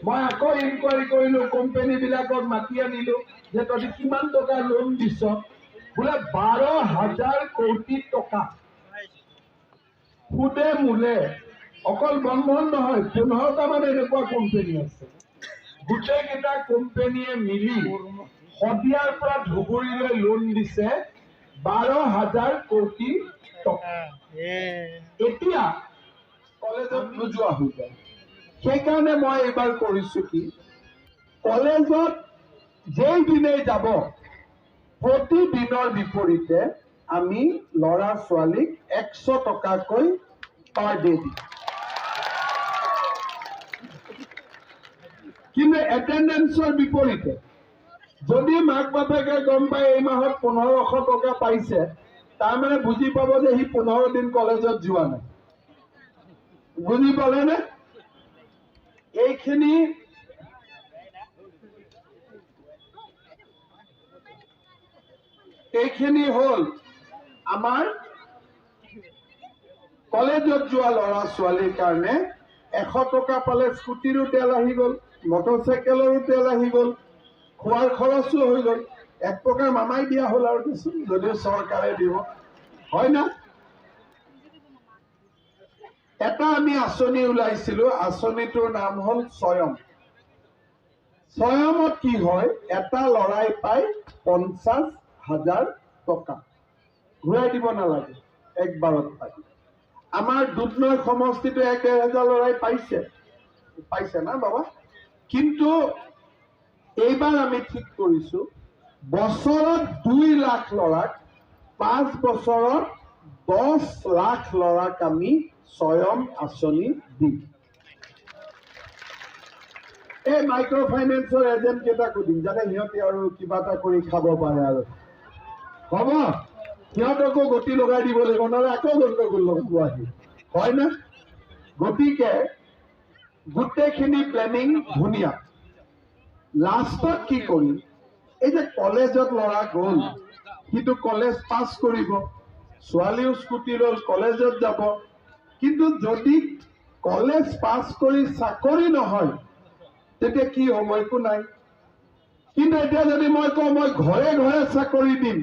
मैं आको inquiry करिलो company बिलाकत माति आनिलो जे तोति किमान टका लोन दिस बोले 12,000 कोटी टका सुदे मूले अकल बंधन নহয় 15টা মান এনেকুৱা কোম্পানী আছে গোটেই কেইটা কোম্পানীয়ে মিলি হদিয়াৰ পৰা ধুবুৰীলৈ লোন দিছে 12,000 কোটি টকা এতিয়া কলেজত নোযোৱা হৈ যায় সেইকাৰণে মই এবাৰ কৰিছো কি কলেজত যেই দিনে যাব প্ৰতিদিনৰ বিপৰীতে আমি লৰা ছোৱালীক 100 টকাকৈ পাৰ ডে দিম কিন্তু এটেন্ডেন্সৰ বিপৰীতে যদি মাক বাপেকে গম পায় এই মাহত 1500 টকা পাইছে তাৰ মানে বুজি পাব যে হি 15 দিন কলেজত যোৱা নাই বুজি পালে নে এইখিনি হল আমাৰ কলেজত যোৱা লৰা ছোৱালীৰ কাৰণে 100 টকা পালে স্কুটিৰো তেল আহি গল মটৰচাইকেলৰো তেল আহি গল খোৱাৰ খৰচো হৈ গল এক প্ৰকাৰ মামাই দিয়া হল আৰু কিছু যদি চৰকাৰে দিব হয় না এটা আমি আঁচনি ওলাইছিলো আঁচনিটোৰ নাম হল স্বয়মত কি হয় এটা লৰাই পায় 50,000 টকা ঘূৰাই দিব নালাগে একবাৰত পায় আমাৰ দুধনৈ সমষ্টিতে 1,500 লৰাই পাইছে না বাবা কিন্তু এইবাৰ আমি ঠিক কৰিছো বছৰত 2 লাখ লৰাক 5 বছৰত 10 লাখ লৰাক আমি স্বয়ং আঁচনি দিম এই মাইক্ৰ ফাইনেন্সৰ এজেন্ট কেইটাকো দিম যাতে সিহঁতে আৰু কিবা এটা কৰি খাব পাৰে আৰু হ'ব সিহঁতকো গতি লগাই দিব লাগিব নহলে আকৌ গণ্ডগোল লগাব আহি হয় না গতিকে গোটেইখিনি প্লেনিং ধুনীয়া লাষ্টত কি কৰিম এই যে কলেজত লৰা গ'ল কিন্তু কলেজ পাছ কৰিব ছোৱালীও স্কুটি লৈ কলেজত যাব কিন্তু যদি কলেজ পাছ কৰি চাকৰি নহয় তেতিয়া কি হ'ব একো নাই কিন্তু এতিয়া যদি মই কওঁ মই ঘৰে ঘৰে চাকৰি দিম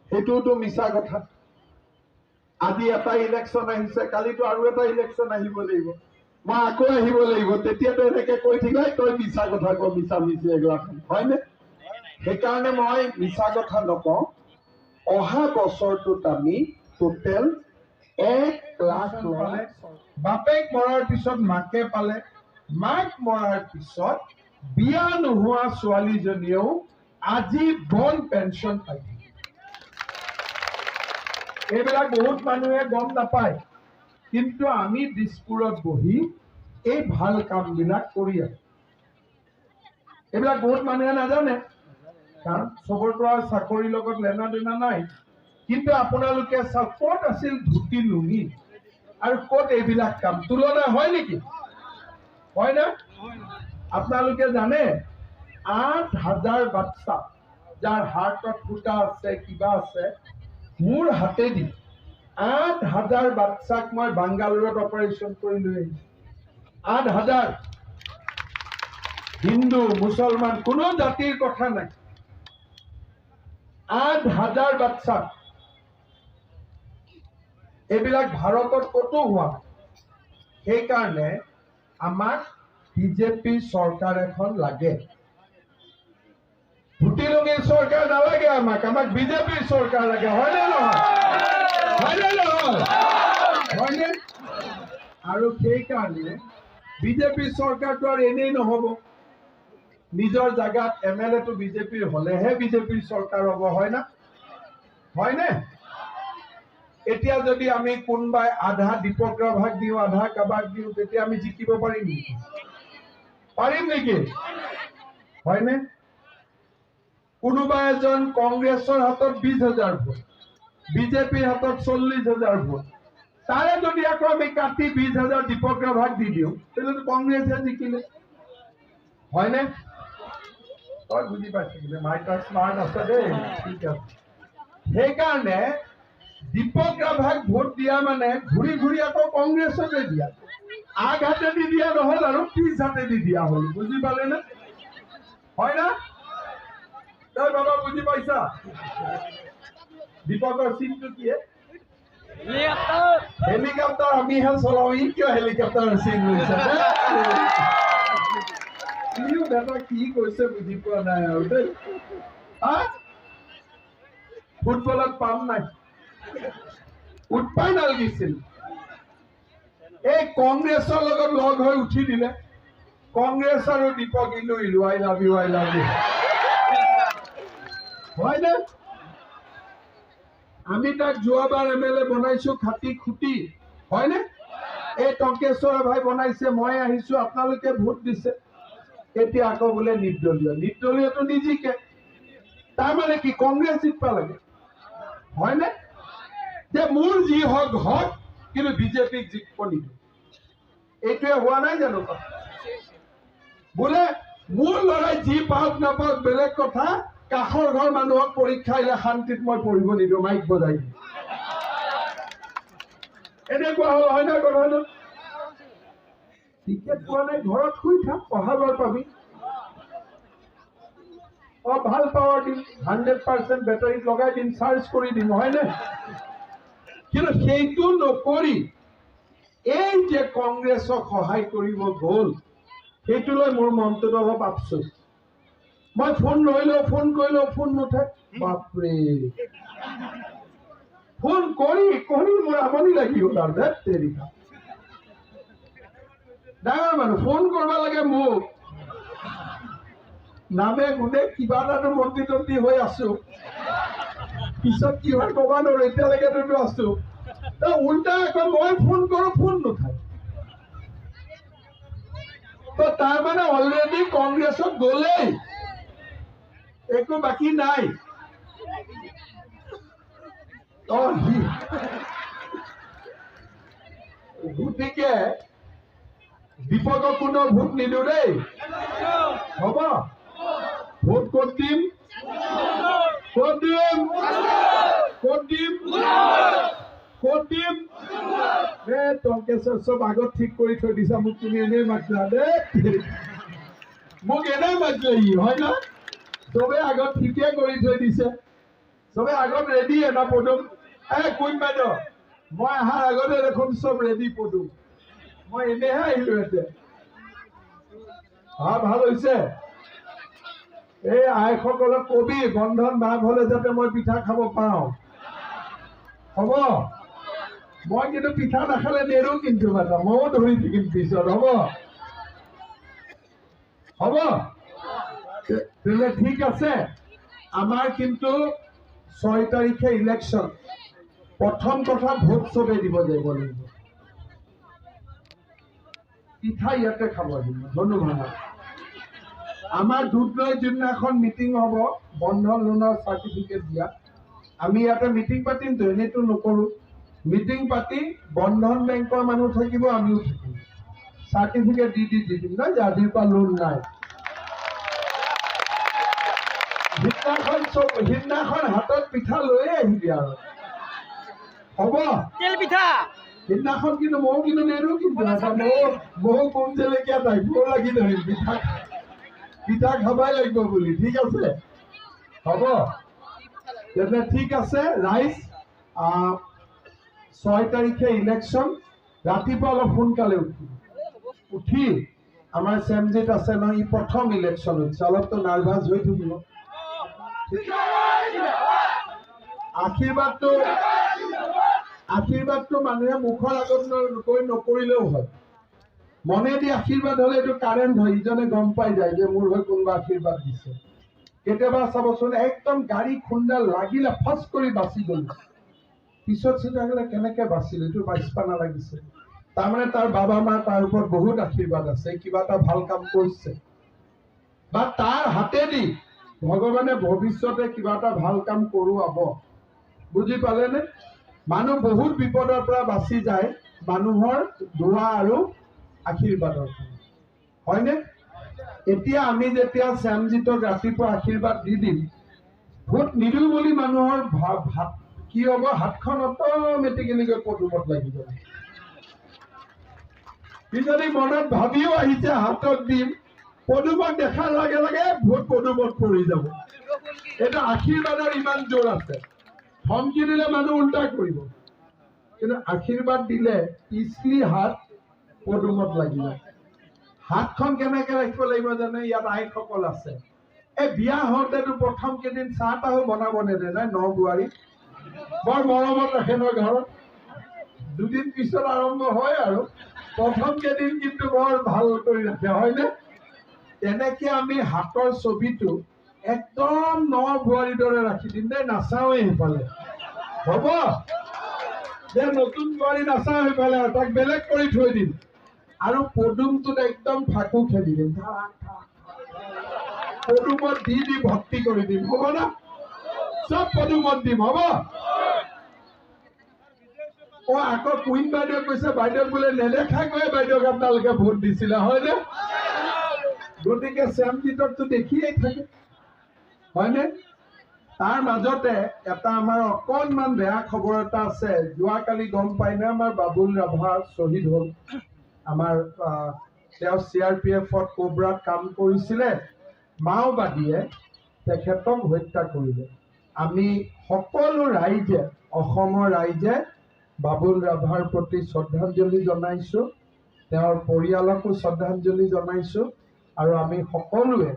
সেইটোতো মিছা কথা আজি এটা ইলেকশ্যন আহিছে কালিতো আৰু এটা ইলেকশ্যন আহিব লাগিব মই আকৌ আহিব লাগিব তেতিয়াতো এনেকে কৈ থাকিলে তই মিছা কথা কওঁ মিছা মিছি এগৰাকী হয়নে সেইকাৰণে মই মিছা কথা নকওঁ অহা বছৰটোত আমি টোটেল 1 লাখ পালে বাপেক মৰাৰ পিছত মাকে পালে মাক মৰাৰ পিছত বিয়া নোহোৱা ছোৱালীজনীয়েও আজীৱন পেঞ্চন পাই এইবিলাক বহুত মানুহে গম নাপায় কিন্তু আমি দিছপুৰত বহি এই ভাল কামবিলাক কৰি আছো এইবিলাক বহুত মানুহে নাজানে কাৰণ সবৰ পৰা চাকৰিৰ লগত লেনা দেনা নাই কিন্তু আপোনালোকে সাপোৰ্ট আছিল ধুতি লুঙি আৰু কোট এইবিলাক কাম তুলনা হয় নেকি হয় না আপোনালোকে জানে 8,000 বাচ্চা যাৰ হাৰ্টত ফুটা আছে কিবা আছে মোৰ হাতেদি 8,000 বাচ্চাক মই বাংগালোৰত অপাৰেশ্যন কৰি লৈ আহিছো 8,000 হিন্দু মুছলমান কোনো জাতিৰ কথা নাই 8,000 বাচ্চা এইবিলাক ভাৰতত কতো হোৱা সেইকাৰণে আমাক বিজেপি চৰকাৰ এখন লাগে ভুটিলুঙিৰ চৰকাৰ নালাগে আমাক বিজেপিৰ চৰকাৰ লাগে হয়নে নহয় হয়নে আৰু সেইকাৰণে বিজেপি চৰকাৰটো আৰু এনেই নহব নিজৰ জায়গাত এমএলএ তো বিজেপিৰ হলেহে বিজেপিৰ চৰকাৰ হ'ব হয়নে এতিয়া যদি আমি কোনবাই আধা দীপক ৰাভাক দিও আধা কাবাক দিও তেতিয়া আমি জিকিব পাৰিম নেকি হয়নে কোনোবা এজন কংগ্ৰেছৰ হাতত 20,000 ভোট বিজেপিৰ হাতত 40,000 ভোট তাৰে যদি আকৌ আমি কাটি 20,000 দীপক ৰাভাক দি দিওঁ তেতিয়াহ'লে কংগ্ৰেছে জিকিলে হয়নে তই বুজি পাইছিলি মাইটা স্মাৰ্ট আছে দেই ঠিক আছে সেইকাৰণে দীপক ৰাভাক ভোট দিয়া মানে ঘূৰি ঘূৰি আকৌ কংগ্ৰেছকে দিয়া আগ হাতেদি দিয়া নহ'ল আৰু পিছ হাতেদি দিয়া হ'ল বুজি পালেনে হয় না তই বাবা বুজি পাইছা দীপকৰ চিনটো কি হেলিকপ্টাৰ আমিহে চলাওঁ ই কিয় হেলিকপ্টাৰৰ চিন লৈছে ইও দাদা কি কৈছে বুজি পোৱা নাই আৰু দেই ফুটবলত পাম নাই উৎপাই নালাগিছিল এই কংগ্ৰেছৰ লগত লগ হৈ উঠি দিলে কংগ্ৰেছ আৰু দীপক ইলু আই লাভ ইউ হয়নে আমি তাক যোৱাবাৰ MLA বনাইছো খাটি খুটি হয়নে এই টংকেশ্বৰ ভাই বনাইছে মই আহিছো আপোনালোকে ভোট দিছে এতিয়া আকৌ বোলে নিৰ্দলীয়টো নিজিকে তাৰমানে কি কংগ্ৰেছ জিতবা লাগে হয়নে যে মোৰ যি হক হক কিন্তু বিজেপিক জিতব নিদিওঁ এইটোৱে হোৱা নাই জানো বোলে মোৰ লৰাই যি পাওক নাপাওক বেলেগ কথা কাষৰ ঘৰ মানুহক পৰীক্ষা আহিলে শান্তিত মই পঢ়িব নিদিওঁ মাইক বজাই দিওঁ এনেকুৱা হ'ল হয় না কথাটো টিকেট পোৱা নাই ঘৰত শুই থাক পঢ়াবৰ পাবি ভাল পাৱাৰ দিম 100% বেটাৰীত লগাই দিম চাৰ্জ কৰি দিম হয়নে কিন্তু সেইটো নকৰি এই যে কংগ্ৰেছক সহায় কৰিব গ'ল সেইটোলৈ মোৰ মনটোত অলপ আফচোচ মই ফোন কৰিলেও ফোন নুঠে বাপৰে ফোন কৰি মোৰ আমনি লাগি গ'ল আৰু তেৰিকা ডাঙৰ মানুহ ফোন কৰিব লাগে মোক নামে গুণে কিবা এটাতো মন্ত্ৰী হৈ আছো পিছত কি হয় ক'ব নোৱাৰো এতিয়ালৈকেতো আছো উল্টা আকৌ মই ফোন কৰো ফোন নুঠায় তাৰমানে অলৰেডি কংগ্ৰেছত গ'লেই একো বাকী নাই গতিকে দীপকক কোনো ভোট নিদিওঁ দেই হ'ব ভোট ক'ত দিম টংকেশ্বৰ চব আগত ঠিক কৰি থৈ দিছা মোক তুমি এনেই মাতিলা দেই মোক এনেই মাতিলে ই হয় না চবে আগত ঠিকে কৰি থৈ দিছে চবে আগত ৰেডি এটা পদুম কোন বাইদেউ মই অহাৰ আগতে দেখোন চব ৰেডি পদুম মই এনেহে আহিলো এতিয়া ভাল হৈছে এই আইসকলক কবি বন্ধন ভাগ হলে যাতে মই পিঠা খাব পাওঁ হ'ব মই কিন্তু পিঠা নাখালে নেৰো কিন্তু ময়ো ধৰি থাকিম পিছত হ'ব তেনে ঠিক আছে আমাৰ কিন্তু 6 তাৰিখে ইলেকশ্যন প্ৰথম কথা ভোট চবে দিব যাব লাগিব পিঠা ইয়াতে খাব লাগিব ধন্যবাদ আমাৰ দুধনৈ যোনদিনাখন মিটিং হ'ব বন্ধন লোনৰ চাৰ্টিফিকেট দিয়া আমি ইয়াতে মিটিং পাতিম তো এনেইতো নকৰো মিটিং পাতি বন্ধন বেংকৰ মানুহ থাকিব আমিও থাকিম চাৰ্টিফিকেট দি দিম না যে আজিৰ পৰা লোন নাই সিদিনাখন হাতত পিঠা লৈয়ে আহিবি আৰু হ'ব তেল পিঠা সিদিনাখন কিন্তু ময়ো কিন্তু নেৰো কিন্তু ময়ো কম জেলেকীয়া টাইপ ময়ো লাগি ধৰিম পিঠা খাবাই লাগিব বুলি ঠিক আছে হ'ব তেনে ঠিক আছে ৰাইজ 6 তাৰিখে ইলেকশ্যন ৰাতিপুৱা অলপ সোনকালে উঠি আমাৰ চেমজিত আছে ন ই প্ৰথম ইলেকশ্যন হৈছে অলপতো নাৰ্ভাছ হৈ থাকিব আশীৰ্বাদটো মানুহে মুখৰ আগত নকৰিলেও হয় মনেদি আশীৰ্বাদ হলে এইটো কাৰেণ্ট হয় ইজনে গম পাই যায় যে মোৰ হৈ কোনোবা আশীৰ্বাদ দিছে কেতিয়াবা চাবচোন একদম গাড়ী খুন্দা লাগিলে ফচ কৰি বাচি গ'ল পিছত চিন্তা কৰিলে কেনেকে বাচিল এইটো বাচিব নালাগিছে তাৰমানে তাৰ বাবা মা তাৰ ওপৰত বহুত আশীৰ্বাদ আছে কিবা এটা ভাল কাম কৰিছে বা তাৰ হাতেদি ভগৱানে ভৱিষ্যতে কিবা এটা ভাল কাম কৰোৱাব বুজি পালেনে? মানুহ বহুত বিপদৰ পৰা বাচি যায় মানুহৰ দোৱা আৰু আশীৰ্বাদৰ কাৰণে, হয়নে? এতিয়া আমি যেতিয়া শ্যামজিতক ৰাতিপুৱা আশীৰ্বাদ দি দিম, ভোট নিদিওঁ বুলি মানুহৰ কি হ'ব? হাতখন অট'মেটিকেলিকৈ পদুমত লাগি যাব। সি যদি মনত ভাবিও আহিছে হাতত দিম, পদুমক দেখাৰ লগে লগে ভোট পদুমত পৰি যাব। এটা আশীৰ্বাদৰ ইমান জোৰ আছে। ধমকি দিলে মানুহ উল্টা কৰিব, কিন্তু আশীৰ্বাদ দিলে পিছলি হাত পদুমত লাগি যায়। হাতখন কেনেকে ৰাখিব লাগিব জানে? ইয়াত আইসকল আছে। এই বিয়া হওঁতেতো প্ৰথম কেইদিন চাহ তাহো বনাব নেদে নাই? ন বোৱাৰী বৰ মৰমত ৰাখে ন ঘৰত। দুদিন পিছত আৰম্ভ হয় আৰু প্ৰথম কেইদিন কিন্তু বৰ ভাল কৰি ৰাখে, হয়নে? তেনেকে আমি হাতৰ ছবিটো একদম ন বোৱাৰীৰ দৰে ৰাখি দিম দেই। নাচাওঁৱেই সেইফালে, হ'ব? যে নতুন বোৱাৰী নাচাওঁ সেইফালে, তাক বেলেগ কৰি থৈ দিম। আৰু পদুমটোত একদম ফাকু খেলি দিম, পদুমত দি ভৰ্তি কৰি দিম, হ'ব না? চব পদুমত দিম, হ'ব? আকৌ কুইন বাইদেউ কৈছে, বাইদেউ বোলে নেদেখাকৈ বাইদেউক আপোনালোকে ভোট দিছিলে, হয়নে? গতিকে শ্যামজিতকতো দেখিয়েই থাকে, হয়নে? তাৰ মাজতে এটা আমাৰ অকণমান বেয়া খবৰ এটা আছে। যোৱাকালি গম পাইনে আমাৰ বাবুল ৰাভা শ্বহীদ হ'ল। আমাৰ তেওঁ CRPF-ত কোবৰাত কাম কৰিছিলে, মাওবাদীয়ে তেখেতক হত্যা কৰিলে। আমি সকলো ৰাইজে, অসমৰ ৰাইজে বাবুল ৰাভাৰ প্ৰতি শ্ৰদ্ধাঞ্জলি জনাইছোঁ, তেওঁৰ পৰিয়ালকো শ্ৰদ্ধাঞ্জলি জনাইছোঁ, আৰু আমি সকলোৱে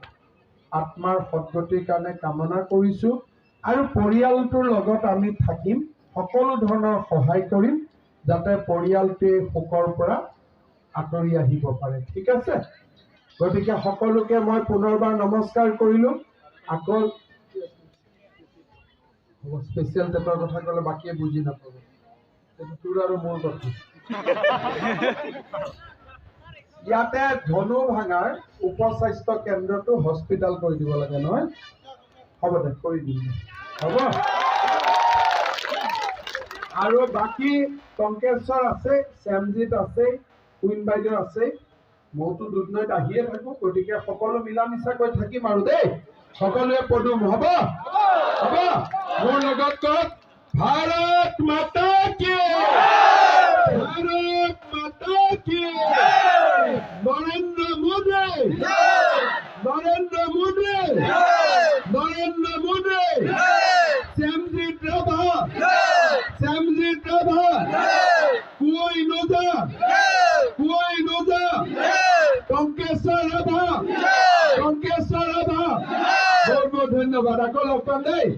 আত্মাৰ সদ্গতিৰ কাৰণে কামনা কৰিছোঁ। আৰু পৰিয়ালটোৰ লগত আমি থাকিম, সকলো ধৰণৰ সহায় কৰিম, যাতে পৰিয়ালটোৱে শোকৰ পৰা আঁতৰি আহিব পাৰে, ঠিক আছে? গতিকে সকলোকে মই পুনৰবাৰ নমস্কাৰ কৰিলোঁ। আকৌ স্পেচিয়েল টেটৰ কথা ক'লে বাকীয়ে বুজি নাপাব, তোৰ আৰু মোৰ কথা। ইয়াতে ধনু ভাঙাৰ উপস্বাস্থ্য কেন্দ্ৰটো হস্পিটেল কৰি দিব লাগে নহয়? হ'ব দে, কৰি দিম, হ'ব? আৰু বাকী টংকেশ্বৰ আছে, শ্যামজিত আছে, কুইন বাইদেউ আছে, মইতো দুধনৈত আহিয়ে থাকোঁ। গতিকে সকলো মিলা মিছাকৈ থাকিম আৰু দেই, সকলোৱে পদুম, হ'ব? হ'ব? মোৰ লগত কওক, ভাৰত মাতা কি, ভাৰত মাতা কি, নৰেন্দ্ৰ মোদী, নৰেন্দ্ৰ মোদী, নৰেন্দ্ৰ মোদী, শ্যামজিত ৰাভা, শ্যামজিত ৰাভা, কোই নোজা, কোই নোজা, টংকেশ্বৰ ৰাভা, টংকেশ্বৰ ৰাভা। বহুত বহুত ধন্যবাদ, আকৌ লগ পাম দেই।